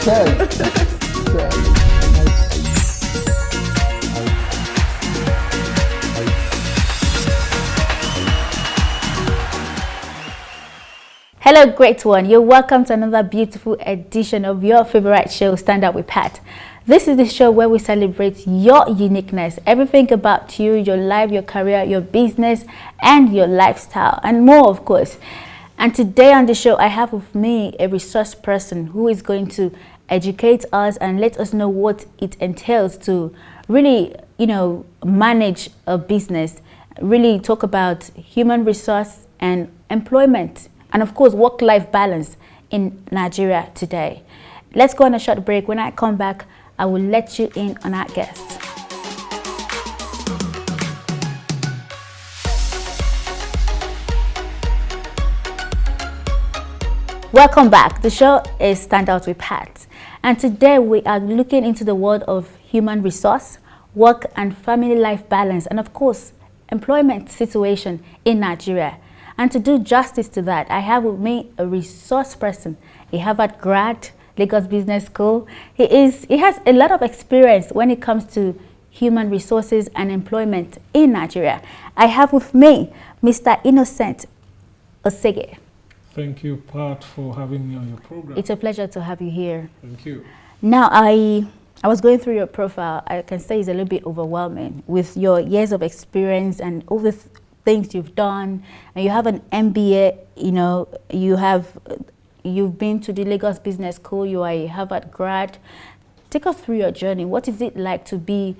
Hello, great one. You're welcome to another beautiful edition of your favorite show, Stand Up with Pat. This is the show where we celebrate your uniqueness, everything about you, your life, your career, your business, and your lifestyle, and more, of course. And today on the show, I have with me a resource person who is going to educate us and let us know what it entails to really, manage a business, really talk about human resource and employment, and of course, work-life balance in Nigeria today. Let's go on a short break. When I come back, I will let you in on our guests. Welcome back. The show is Stand Out with Pat. And today we are looking into the world of human resource, work and family life balance, and of course, employment situation in Nigeria. And to do justice to that, I have with me a resource person, a Harvard grad, Lagos Business School. He has a lot of experience when it comes to human resources and employment in Nigeria. I have with me Mr. Innocent OsegheEPS. Thank you, Pat, for having me on your program. It's a pleasure to have you here. Thank you. Now, I was going through your profile. I can say it's a little bit overwhelming with your years of experience and all the things you've done, and you have an MBA, you've been to the Lagos Business School, you are a Harvard grad. Take us through your journey. What is it like to be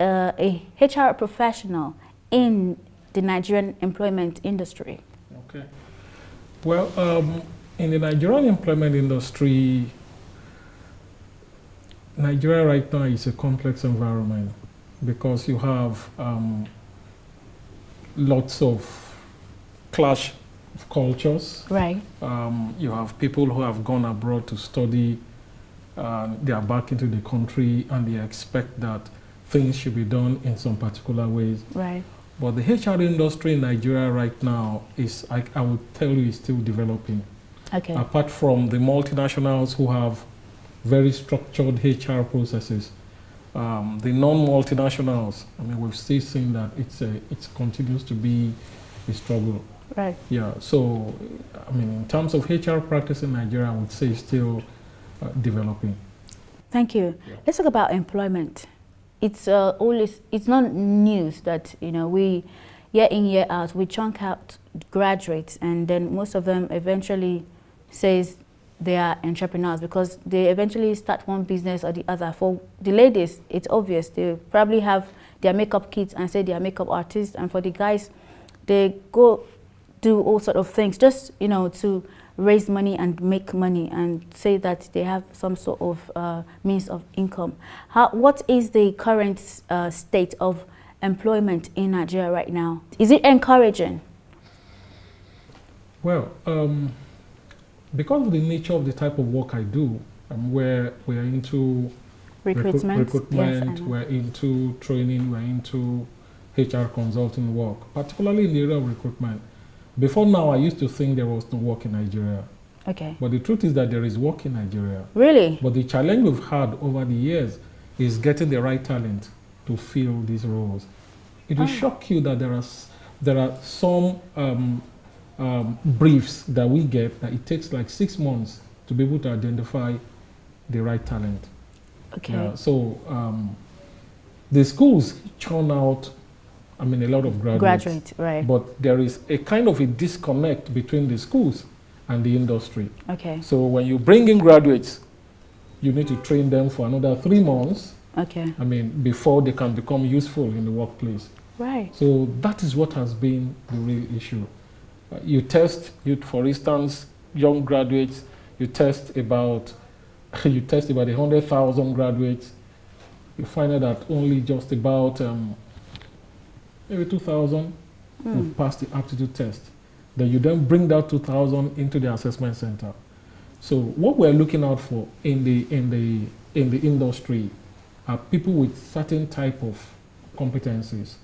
a HR professional in the Nigerian employment industry? Okay. Well, in the Nigerian employment industry, Nigeria right now is a complex environment because you have lots of clash of cultures. Right. You have people who have gone abroad to study. They are back into the country and they expect that things should be done in some particular ways. Right. But the HR industry in Nigeria right now is, I would tell you, is still developing. Okay. Apart from the multinationals who have very structured HR processes, the non-multinationals, we've still seen that it continues to be a struggle. Right. Yeah, so, in terms of HR practice in Nigeria, I would say it's still developing. Thank you. Yeah. Let's talk about employment. It's not news that, we, year in, year out, we chunk out graduates, and then most of them eventually says they are entrepreneurs because they eventually start one business or the other. For the ladies, it's obvious. They probably have their makeup kits and say they are makeup artists. And for the guys, they go do all sort of things just, to raise money and make money and say that they have some sort of means of income. What is the current state of employment in Nigeria right now? Is it encouraging? Well, because of the nature of the type of work I do, where we're into recruitment, yes, we're into training, we're into HR consulting work, particularly in the area of recruitment. Before now, I used to think there was no work in Nigeria. Okay. But the truth is that there is work in Nigeria. Really? But the challenge we've had over the years is getting the right talent to fill these roles. It will shock you that there are some briefs that we get that it takes like 6 months to be able to identify the right talent. Okay. So the schools churn out, a lot of graduates. Right. But there is a kind of a disconnect between the schools and the industry. Okay. So when you bring in graduates, you need to train them for another 3 months. Okay. Before they can become useful in the workplace. Right. So that is what has been the real issue. For instance, young graduates, you test about 100,000 graduates. You find out that only just about maybe 2,000 will pass the aptitude test. Then you then bring that 2,000 into the assessment center. So what we're looking out for in the industry are people with certain type of competencies,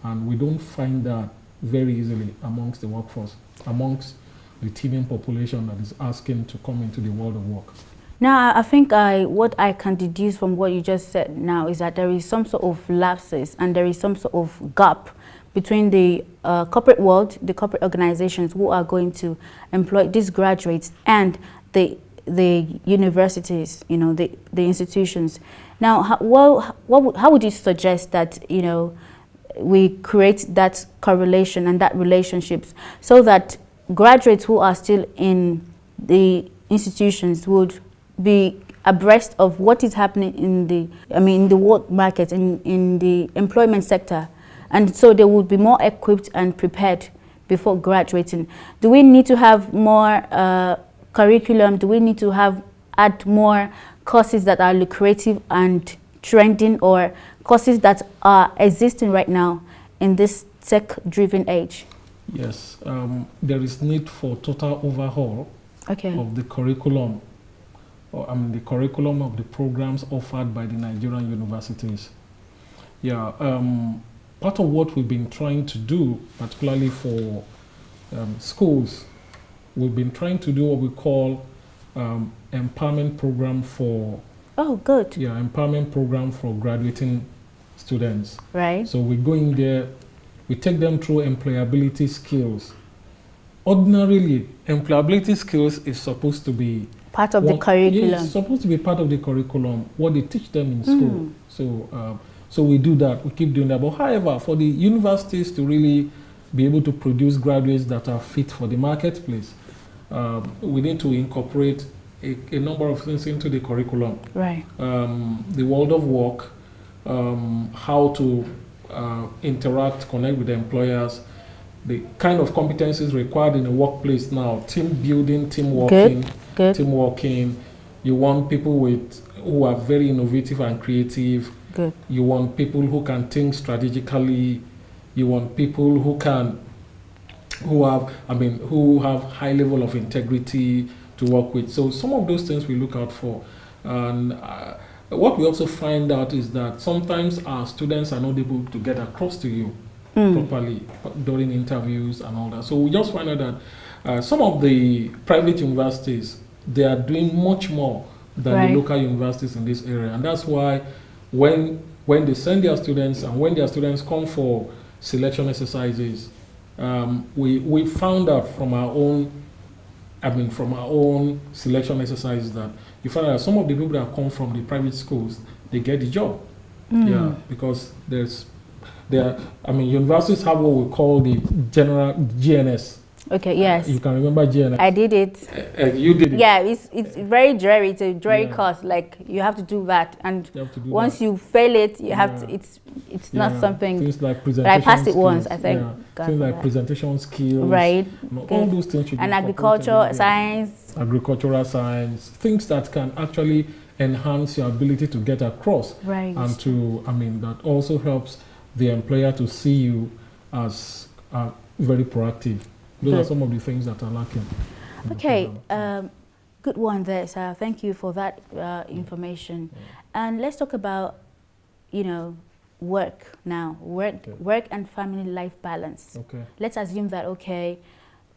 and we don't find that very easily amongst the workforce, amongst the teeming population that is asking to come into the world of work. Now, I think what I can deduce from what you just said now is that there is some sort of lapses and there is some sort of gap between the corporate world, the corporate organizations who are going to employ these graduates, and the universities, you know, the institutions. Now, how would you suggest that, you know, we create that correlation and that relationships so that graduates who are still in the institutions would be abreast of what is happening in the, in the work market, in the employment sector, and so they would be more equipped and prepared before graduating? Do we need to have more curriculum? Do we need to add more courses that are lucrative and trending, or courses that are existing right now in this tech-driven age? Yes, there is need for total overhaul of the curriculum, the curriculum of the programs offered by the Nigerian universities. Yeah, part of what we've been trying to do, particularly for schools, we've been trying to do what we call empowerment program for. Oh, good. Yeah, empowerment program for graduating students. Right. So we go in there, we take them through employability skills. Ordinarily, employability skills is supposed to be part of the curriculum. Yeah, it's supposed to be part of the curriculum, what they teach them in school. So we do that, we keep doing that. But however, for the universities to really be able to produce graduates that are fit for the marketplace, we need to incorporate a number of things into the curriculum. Right. The world of work, how to interact, connect with the employers, the kind of competencies required in the workplace now, team building, team working. Team working. You want people who are very innovative and creative. Good. You want people who can think strategically. You want people who have high level of integrity to work with. So some of those things we look out for. And what we also find out is that sometimes our students are not able to get across to you properly during interviews and all that. So we just find out that some of the private universities, they are doing much more than the local universities in this area. And that's why when they send their students and when their students come for selection exercises, we found out from our own selection exercises that you find out some of the people that come from the private schools, they get the job. Yeah, because universities have what we call the general GNS. Okay, yes. You can remember GNS. I did it. You did it. Yeah, it's very dreary. It's a dreary course. Like, you have to do that, and once you fail it, you have to. It's not something. Things like presentation. I passed it skills. once, I think. Things like presentation skills. Right. All those things should be. And agricultural science. Agricultural science. Things that can actually enhance your ability to get across. Right. And that also helps the employer to see you as very proactive. Those are some of the things that are lacking. Okay, good one there, Sarah. Thank you for that information. And let's talk about, work now. Work and family life balance. Okay. Let's assume that,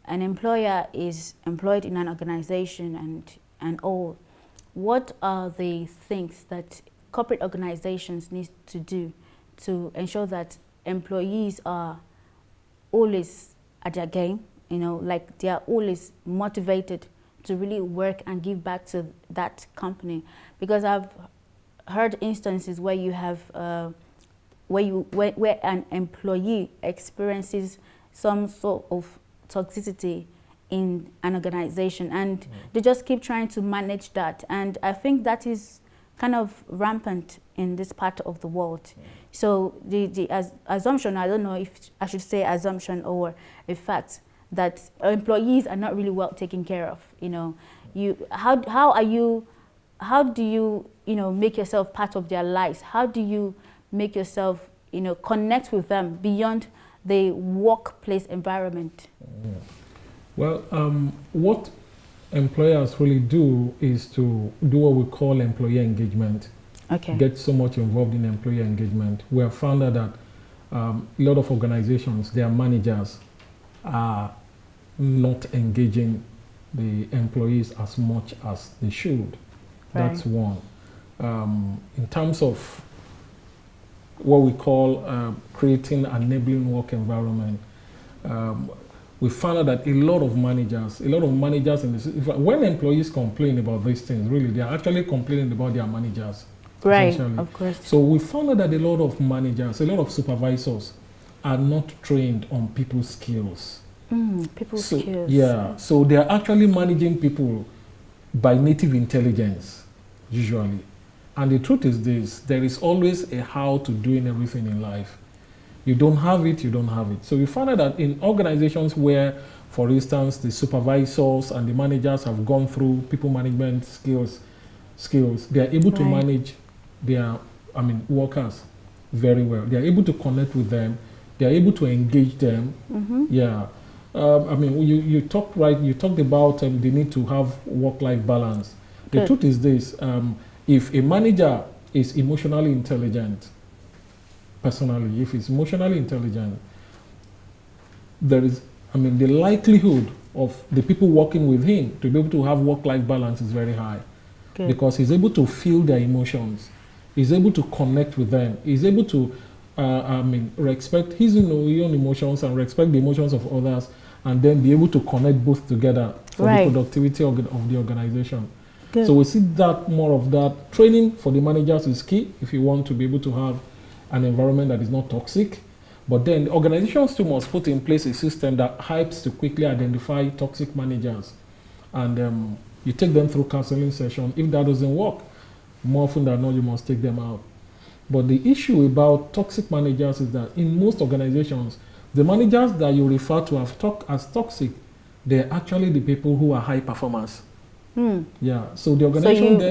an employer is employed in an organization and all. What are the things that corporate organizations need to do to ensure that employees are always at their game? Like, they are always motivated to really work and give back to that company. Because I've heard instances where you have, where an employee experiences some sort of toxicity in an organization, and they just keep trying to manage that. And I think that is kind of rampant in this part of the world. So the assumption, I don't know if I should say assumption or a fact, that employees are not really well taken care of. How do you make yourself part of their lives? How do you make yourself connect with them beyond the workplace environment? Well, what employers really do is to do what we call employee engagement. Okay. Get so much involved in employee engagement. We have found out that a lot of organizations, their managers are not engaging the employees as much as they should. That's one. In terms of what we call creating an enabling work environment, we found out that a lot of managers in this, when employees complain about these things, really, they are actually complaining about their managers. Right, of course. So we found out that a lot of managers, a lot of supervisors are not trained on people's skills. People's skills. Yeah, so they are actually managing people by native intelligence, usually. And the truth is this, there is always a how to doing everything in life. You don't have it, you don't have it. So we found out that in organizations where, for instance, the supervisors and the managers have gone through people management skills, they are able to manage their, workers very well. They are able to connect with them. They are able to engage them. Yeah. You talked about the need to have work-life balance. The truth is this, if a manager is emotionally intelligent, personally, if he's emotionally intelligent, there is, the likelihood of the people working with him to be able to have work-life balance is very high. Because he's able to feel their emotions. He's able to connect with them. He's able to, respect his own emotions and respect the emotions of others, and then be able to connect both together for the productivity of the organization. So we see that more of that. Training for the managers is key if you want to be able to have an environment that is not toxic. But then the organizations too must put in place a system that helps to quickly identify toxic managers. And you take them through counseling session. If that doesn't work, more often than not, you must take them out. But the issue about toxic managers is that in most organizations, the managers that you refer to as toxic, they're actually the people who are high performers. Yeah, so the organization. So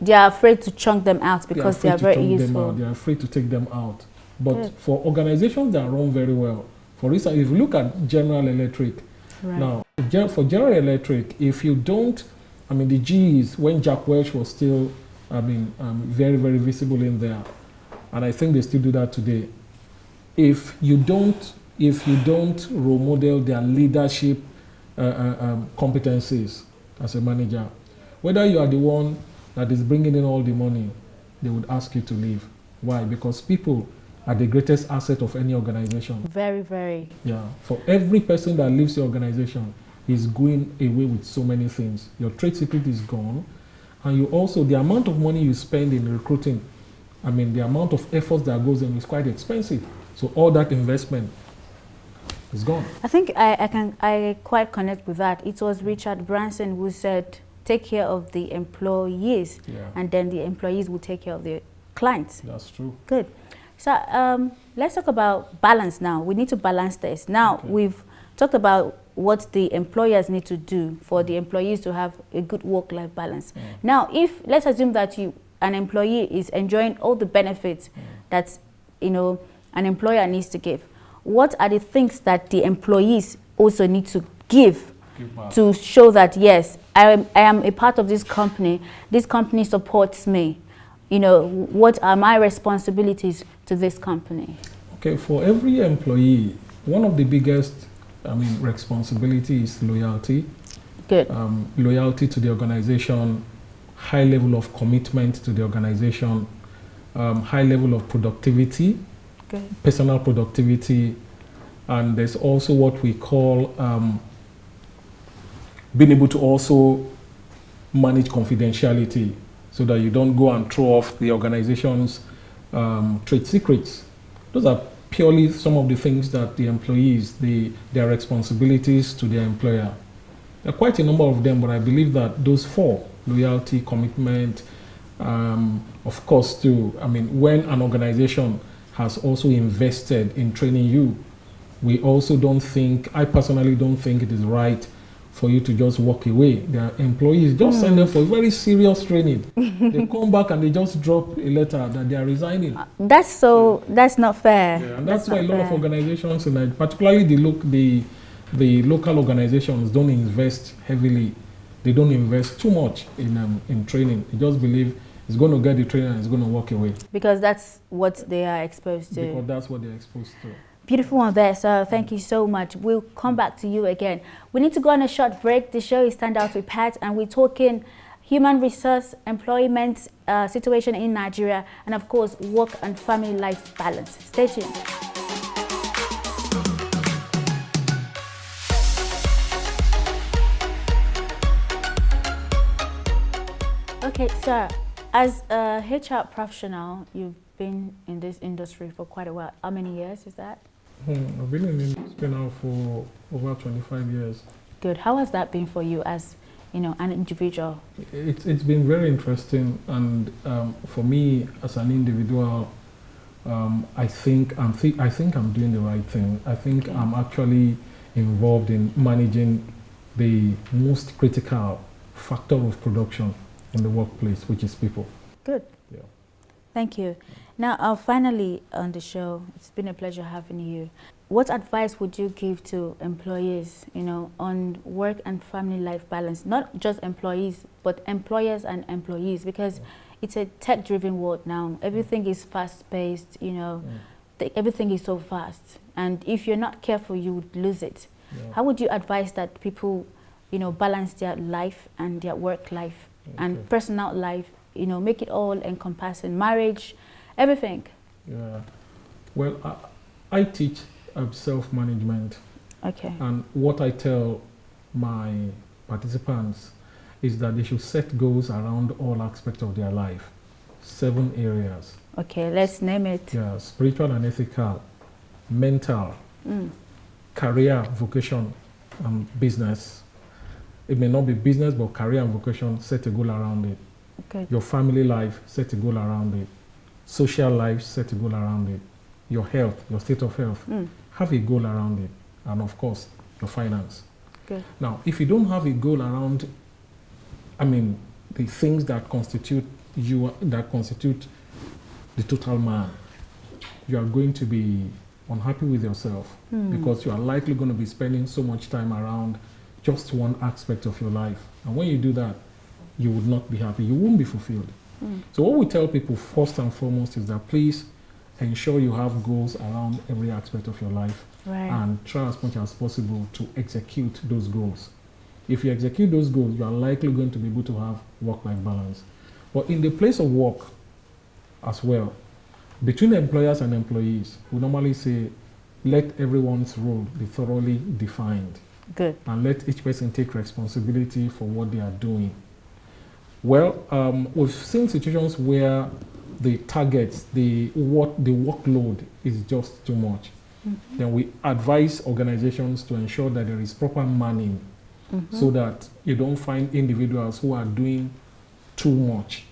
they are afraid to chunk them out because they are very useful. They are afraid to take them out. But for organizations that run very well, for instance, if you look at General Electric, now for General Electric, if you don't, the G's, when Jack Welch was still, very, very visible in there, and I think they still do that today. If you don't role model their leadership competencies as a manager, whether you are the one that is bringing in all the money, they would ask you to leave. Why? Because people are the greatest asset of any organization. Very, very. Yeah. For every person that leaves the organization, he's going away with so many things. Your trade secret is gone. And you also, the amount of money you spend in recruiting, the amount of effort that goes in is quite expensive. So all that investment is gone. I think I quite connect with that. It was Richard Branson who said, take care of the employees, and then the employees will take care of the clients. That's true. Good. So let's talk about balance now. We need to balance this. Now, we've talked about what the employers need to do for the employees to have a good work-life balance. Now, let's assume that an employee is enjoying all the benefits that an employer needs to give. What are the things that the employees also need to give to show that, yes, I am a part of this company supports me? What are my responsibilities to this company? Okay, for every employee, one of the biggest, responsibility is loyalty. Good. Loyalty to the organization, high level of commitment to the organization, high level of productivity, personal productivity, and there's also what we call being able to also manage confidentiality so that you don't go and throw off the organization's trade secrets. Those are purely some of the things that the employees, their responsibilities to their employer. There are quite a number of them, but I believe that those four, loyalty, commitment, of course too, when an organization has also invested in training you, I personally don't think it is right for you to just walk away. Their employees just send them for very serious training. They come back and they just drop a letter that they are resigning. That's not fair. Yeah, and that's why a lot of organizations, particularly the local organizations, don't invest heavily. They don't invest too much in training. They just believe it's going to get the training and it's going to walk away. Because that's what they are exposed to. Because that's what they're exposed to. Beautiful one there, sir. Thank you so much. We'll come back to you again. We need to go on a short break. The show is Stand Out with Pat, and we're talking human resource, employment situation in Nigeria, and of course, work and family life balance. Stay tuned. Okay, sir, as a HR professional, you've been in this industry for quite a while. How many years is that? I've been in the industry now for over 25 years. Good. How has that been for you as, you know, an individual? It's been very interesting, and for me as an individual, I think I'm doing the right thing. I think I'm actually involved in managing the most critical factor of production in the workplace, which is people. Good. Yeah. Thank you. Now, finally on the show, it's been a pleasure having you. What advice would you give to employees, you know, on work and family life balance? Not just employees, but employers and employees, because it's a tech-driven world now. Everything is fast-paced, you know, everything is so fast. And if you're not careful, you would lose it. Yeah. How would you advise that people, you know, balance their life and their work life and personal life, you know, make it all encompassing, marriage, everything? Yeah. Well, I teach self-management. Okay. And what I tell my participants is that they should set goals around all aspects of their life. 7 areas. Okay, let's name it. Yeah, spiritual and ethical, mental, career, vocation, and business. It may not be business, but career and vocation, set a goal around it. Okay. Your family life, set a goal around it. Social life, set a goal around it. Your health, your state of health, have a goal around it. And of course, your finance. Good. Now, if you don't have a goal around, the things that constitute you, that constitute the total man, you are going to be unhappy with yourself because you are likely going to be spending so much time around just one aspect of your life. And when you do that, you would not be happy. You won't be fulfilled. So what we tell people first and foremost is that please ensure you have goals around every aspect of your life, and try as much as possible to execute those goals. If you execute those goals, you are likely going to be able to have work-life balance. But in the place of work as well, between employers and employees, we normally say, let everyone's role be thoroughly defined. Good. And let each person take responsibility for what they are doing. Well, we've seen situations where the targets, the workload is just too much. Then we advise organizations to ensure that there is proper manning so that you don't find individuals who are doing too much.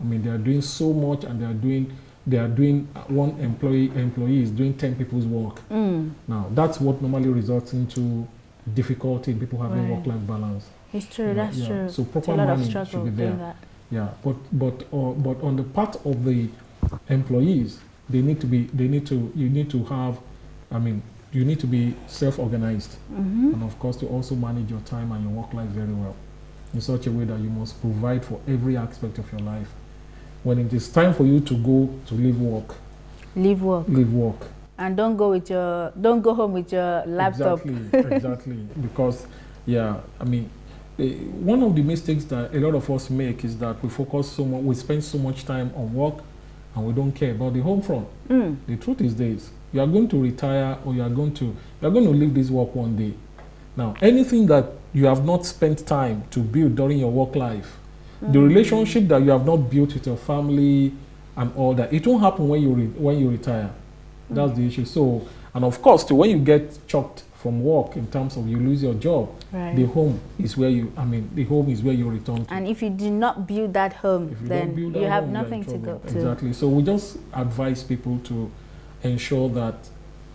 They are doing so much, and they are doing one employee is doing 10 people's work. Now, that's what normally results into difficulty in people having work-life balance. It's true, that's true. So proper manning should be there. That. Yeah, but on the part of the employees, you need to be self-organized, and of course to also manage your time and your work life very well, in such a way that you must provide for every aspect of your life. When it is time for you to go to leave work, and don't go home with your laptop. Exactly. Because one of the mistakes that a lot of us make is that we spend so much time on work, and we don't care about the home front. The truth is this: you are going to retire, or you are going to leave this work one day. Now, anything that you have not spent time to build during your work life, the relationship that you have not built with your family and all that, it won't happen when you retire. That's the issue. So, and of course, when you get chopped from work in terms of you lose your job, the home is where you return to. And if you do not build that home, then you have nothing to go to. Exactly. So we just advise people to ensure that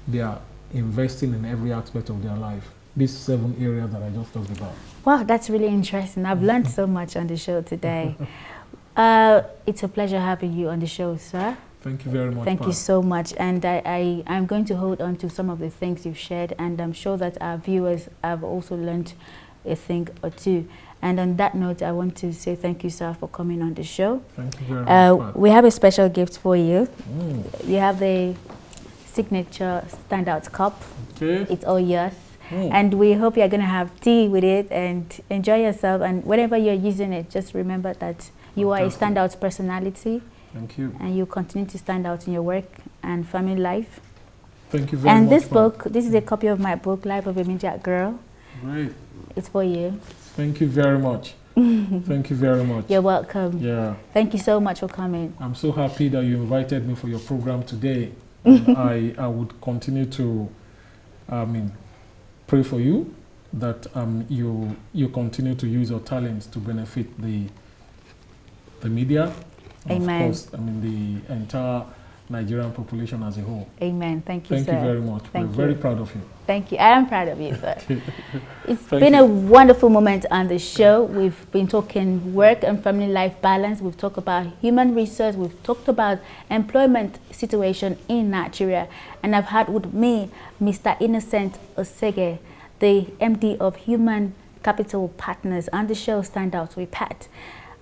they are investing in every aspect of their life. These 7 areas that I just talked about. Wow, that's really interesting. I've learned so much on the show today. It's a pleasure having you on the show, sir. Thank you very much. Thank you so much. And I'm going to hold on to some of the things you've shared, and I'm sure that our viewers have also learned a thing or two. And on that note, I want to say thank you, sir, for coming on the show. Thank you very much. We have a special gift for you. You have the signature standout cup. Okay. It's all yours. And we hope you're going to have tea with it and enjoy yourself. And whenever you're using it, just remember that you are a standout personality. Thank you. And you continue to stand out in your work and family life. Thank you very much. And this book, this is a copy of my book, Life of a Media Girl. Great. It's for you. Thank you very much. Thank you very much. You're welcome. Yeah. Thank you so much for coming. I'm so happy that you invited me for your program today. And I would continue to pray for you that you continue to use your talents to benefit the media. Amen. Of course, the entire Nigerian population as a whole. Amen. Thank you, Thank sir. you very much. We're very proud of you. Thank you. I am proud of you, sir. It's Thank been you. a wonderful moment on the show. We've been talking work and family life balance. We've talked about human resource. We've talked about employment situation in Nigeria. And I've had with me Mr. Innocent Oseghe, the MD of Human Capital Partners, on the show Stand Out with Pat.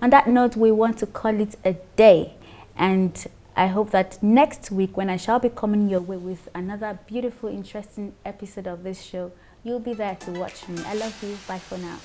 On that note, we want to call it a day. And I hope that next week, when I shall be coming your way with another beautiful, interesting episode of this show, you'll be there to watch me. I love you. Bye for now.